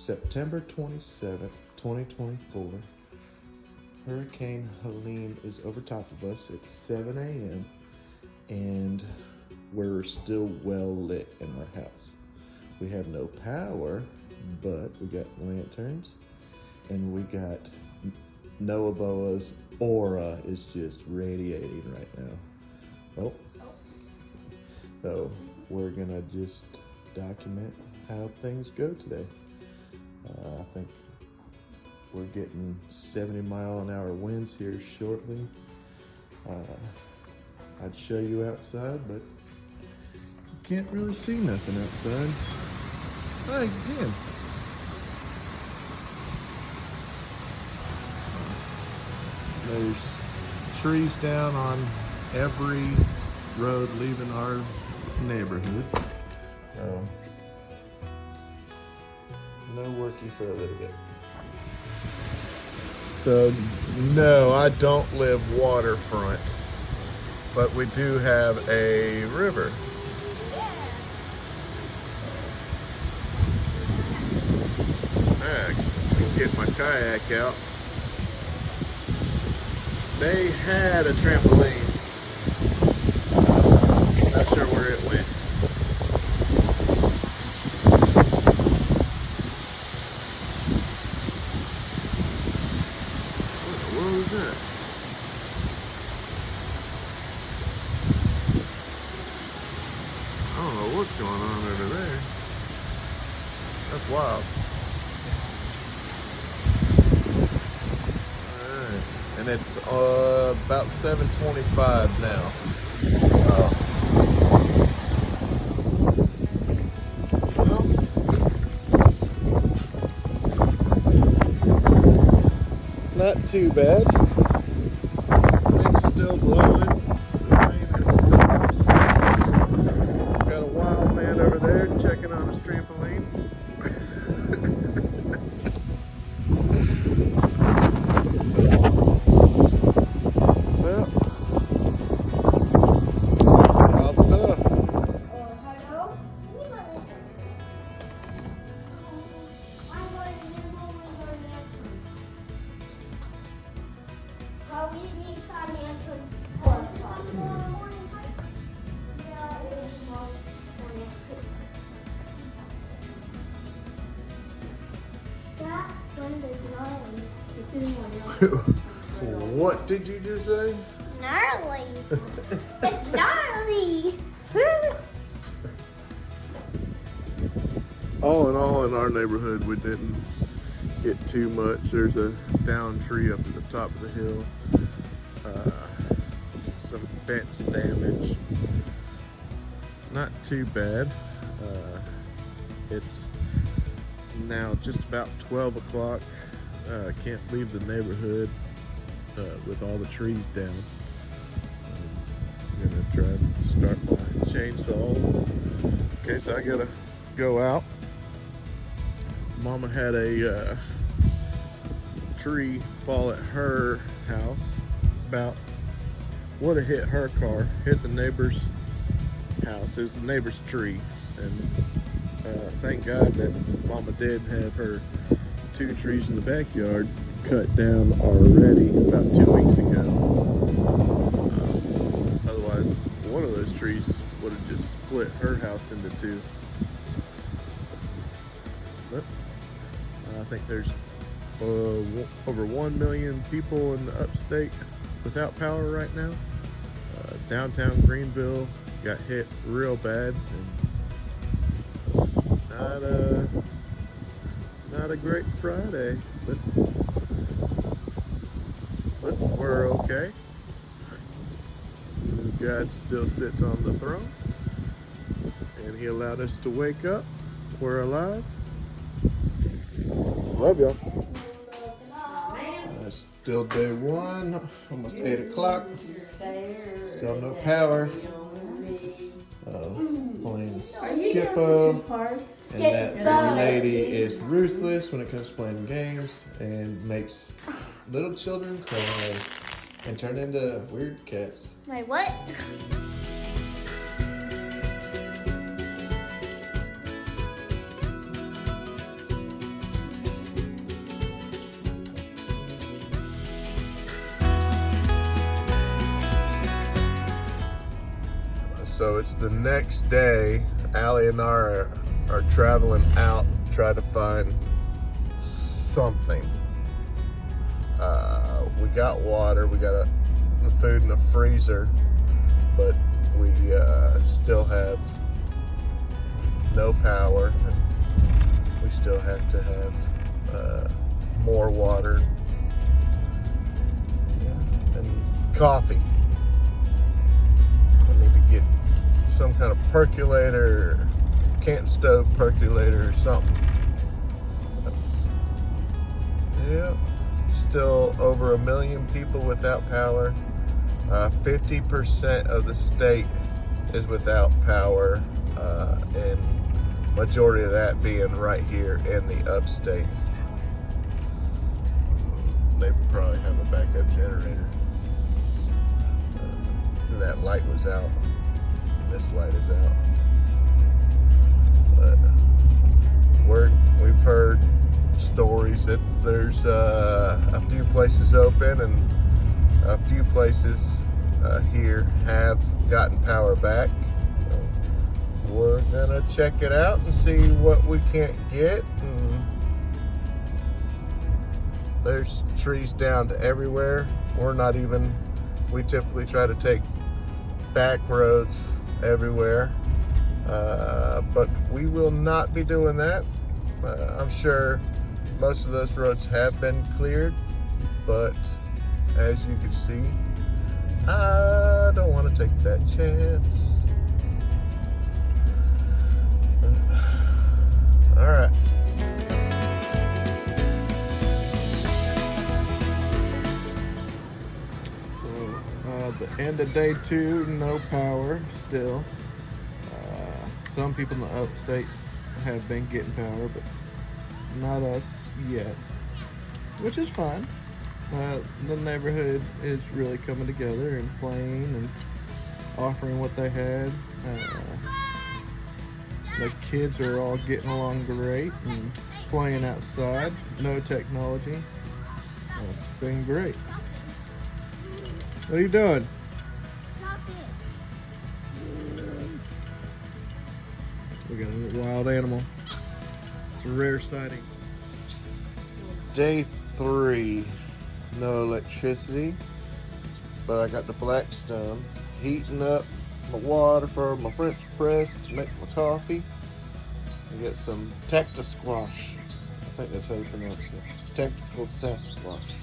September 27th, 2024. Hurricane Helene is over top of us. It's 7 a.m. and we're still well lit in our house. We have no power, but we got lanterns and we got Noah Boa's aura is just radiating right now. Oh. So we're gonna just document how things go today. I think we're getting 70-mile-an-hour winds here shortly. I'd show you outside, but you can't really see nothing outside. Hi, again. There's trees down on every road leaving our neighborhood. So, no worky for a little bit. So, no, I don't live waterfront, but we do have a river. I can get my kayak out. They had a trampoline. Not sure where it went. What was that? I don't know what's going on over there. That's wild. Alright. And it's about 7:25 now. Not too bad. Wind's still blowing. The rain has stopped. Got a wild man over there checking on his trampoline. Well, wild stuff. Hello? How we need financial that one is gnarly. What did you just say? Gnarly. It's gnarly. All in all, in our neighborhood, we didn't get too much. There's a down tree up at the top of the hill. Some fence damage. Not too bad. It's now just about 12 o'clock. Can't leave the neighborhood with all the trees down. I'm gonna try to start my chainsaw. Okay, so I gotta go out. Mama had a tree fall at her house. About would have hit her car, hit the neighbor's house. It was the neighbor's tree, and thank God that Mama did have her 2 trees in the backyard cut down already about 2 weeks ago. Otherwise, one of those trees would have just split her house into 2. But I think there's over 1 million people in the upstate without power right now. Downtown Greenville got hit real bad, and not a great Friday, but we're okay. God still sits on the throne, and He allowed us to wake up. We're alive. Love y'all. Still day 1, almost 8 o'clock. Still no power. Playing Skippo. And that lady is ruthless when it comes to playing games and makes little children cry and turn into weird cats. My what? So it's the next day. Allie and I are traveling out, trying to find something. We got water, we got the food in the freezer, but we still have no power. We still have to have more water and coffee. I need to get some kind of percolator, camp stove percolator or something. Yeah, still over 1 million people without power. 50% of the state is without power, and majority of that being right here in the upstate. They probably have a backup generator. That light was out. This light is out. But we've heard stories that there's a few places open and a few places here have gotten power back. So we're gonna check it out and see what we can't get. And there's trees down to everywhere. We typically try to take back roads everywhere, but we will not be doing that. I'm sure most of those roads have been cleared, but as you can see, I don't want to take that chance. All right. The end of day 2, no power still. Some people in the upstates have been getting power, but not us yet, which is fine. The neighborhood is really coming together and playing and offering what they had. The kids are all getting along great and playing outside. No technology. It's been great. What are you doing? We got a wild animal. It's a rare sighting. Day 3, no electricity, but I got the Blackstone heating up my water for my French press to make my coffee. I got some Tacta Squash. I think that's how you pronounce it. Tactical Sasquatch.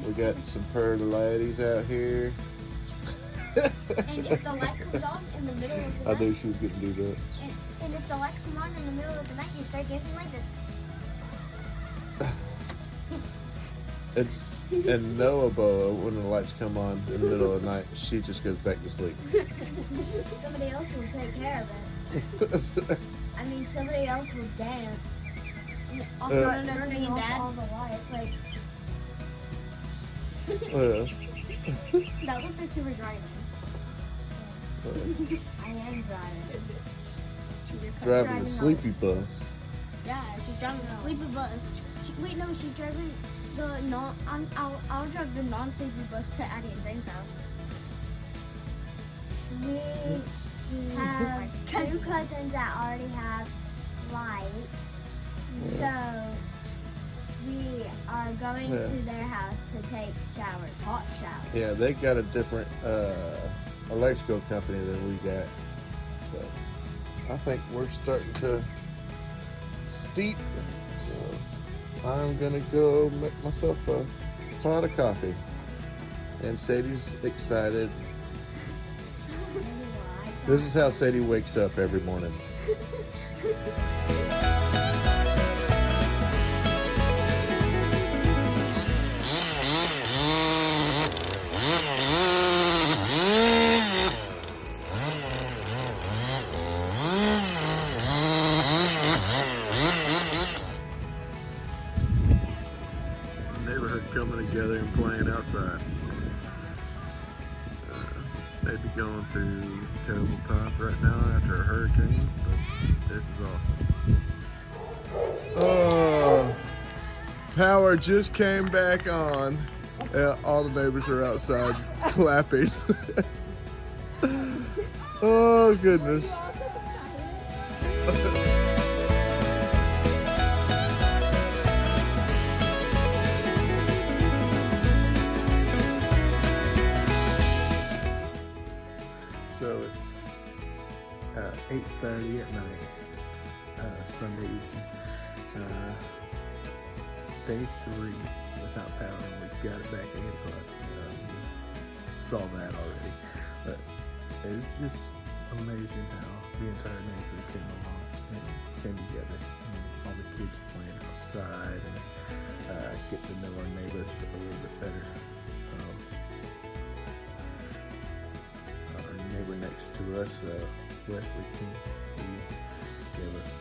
We got some pearly ladies out here. And if the light comes on in the middle of the night, I knew she was going to do that. And if the lights come on in the middle of the night, you start dancing like this. And Noah Boa, when the lights come on in the middle of the night, she just goes back to sleep. Somebody else will take care of it. I mean, somebody else will dance. Also, turning me and Dad. All the lights, like. That looks like you were driving. I am driving. Driving the sleepy bus. Yeah, she's driving the sleepy bus. Wait, no, she's driving the I'll drive the non-sleepy bus to Addie and Zane's house. We have 2 cousins that already have lights, so we are going to their house to take showers, hot showers. Yeah, they got a different electrical company than we got. So I think we're starting to steep. So I'm gonna go make myself a pot of coffee. And Sadie's excited. This is how Sadie wakes up every morning. Neighborhood coming together and playing outside. They'd be going through terrible times right now after a hurricane, but this is awesome. Oh, power just came back on. All the neighbors are outside clapping. Oh, goodness. So it's 8:30 at night, Sunday evening. Day 3 without power, and we've got it back at 8 o'clock. Saw that already, but it was just amazing how the entire neighborhood came along and came together. All the kids playing outside and get to know our neighbors a little bit better. Our neighbor next to us, Wesley King, he gave us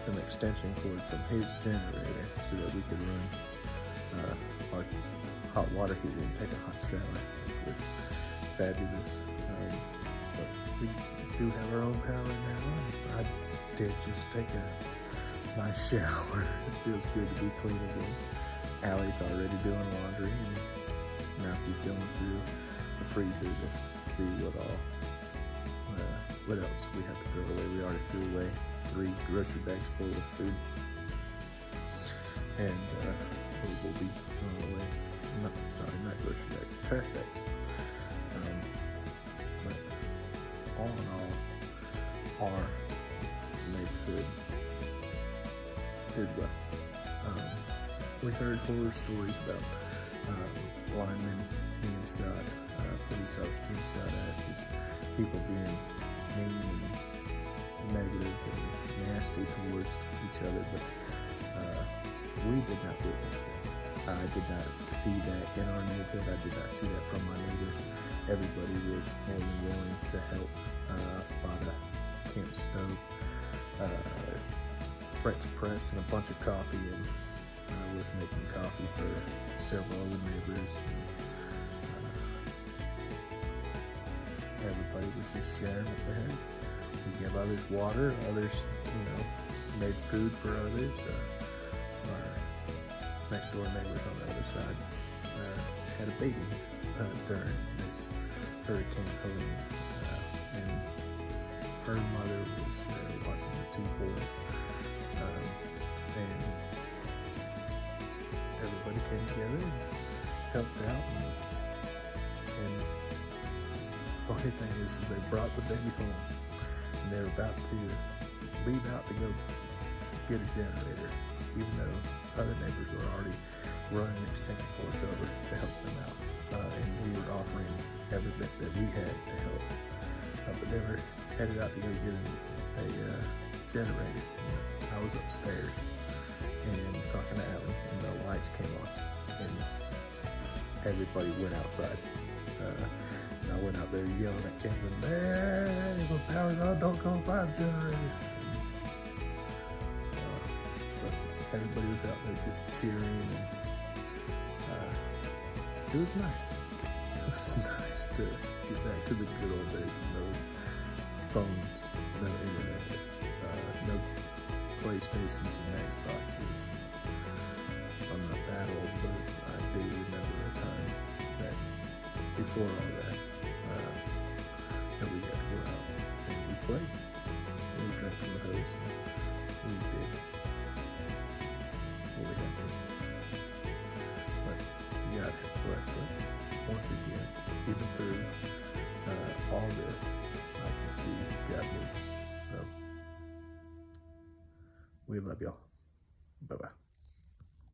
an extension cord from his generator so that we could run our hot water heater and take a hot shower. It was fabulous. But we do have our own power now. I did just take a nice shower. It feels good to be clean again. Allie's already doing laundry, and now she's going through the freezer to see what else we have to throw away. We already threw away 3 grocery bags full of food, and we will be throwing away, not grocery bags, trash bags. But all in all, our neighborhood did well. We heard horror stories about linemen being shot, police officers being shot at, people being mean and negative and nasty towards each other, but we did not witness that. I did not see that in our neighborhood. I did not see that from my neighbors. Everybody was more than willing to help. Bought a camp stove, French press, and a bunch of coffee, and I was making coffee for several other neighbors. Everybody was just sharing what they had. We gave others water, others, made food for others. Our next door neighbors on the other side had a baby during this Hurricane Helene, and her mother was there watching the 2 boys, and everybody came together and helped out. And the funny thing is, they brought the baby home, and they were about to leave out to go get a generator, even though other neighbors were already running extension cords over to help them out, and we were offering every bit that we had to help. But they were headed out to go get a generator. I was upstairs and talking to Allie, and the lights came on, and everybody went outside. And I went out there yelling at Cameron, "Hey, the power's on, don't go buy a generator." But everybody was out there just cheering, and it was nice. It was nice to get back to the good old days. No phones, no internet, no PlayStations and Xboxes. I'm not that old, but I do remember a time that before all that we got to go out and we played. We drank from the hose. We did what we had to. But God has blessed us once again, even through all this. I can see God move. So we love y'all. Bye-bye.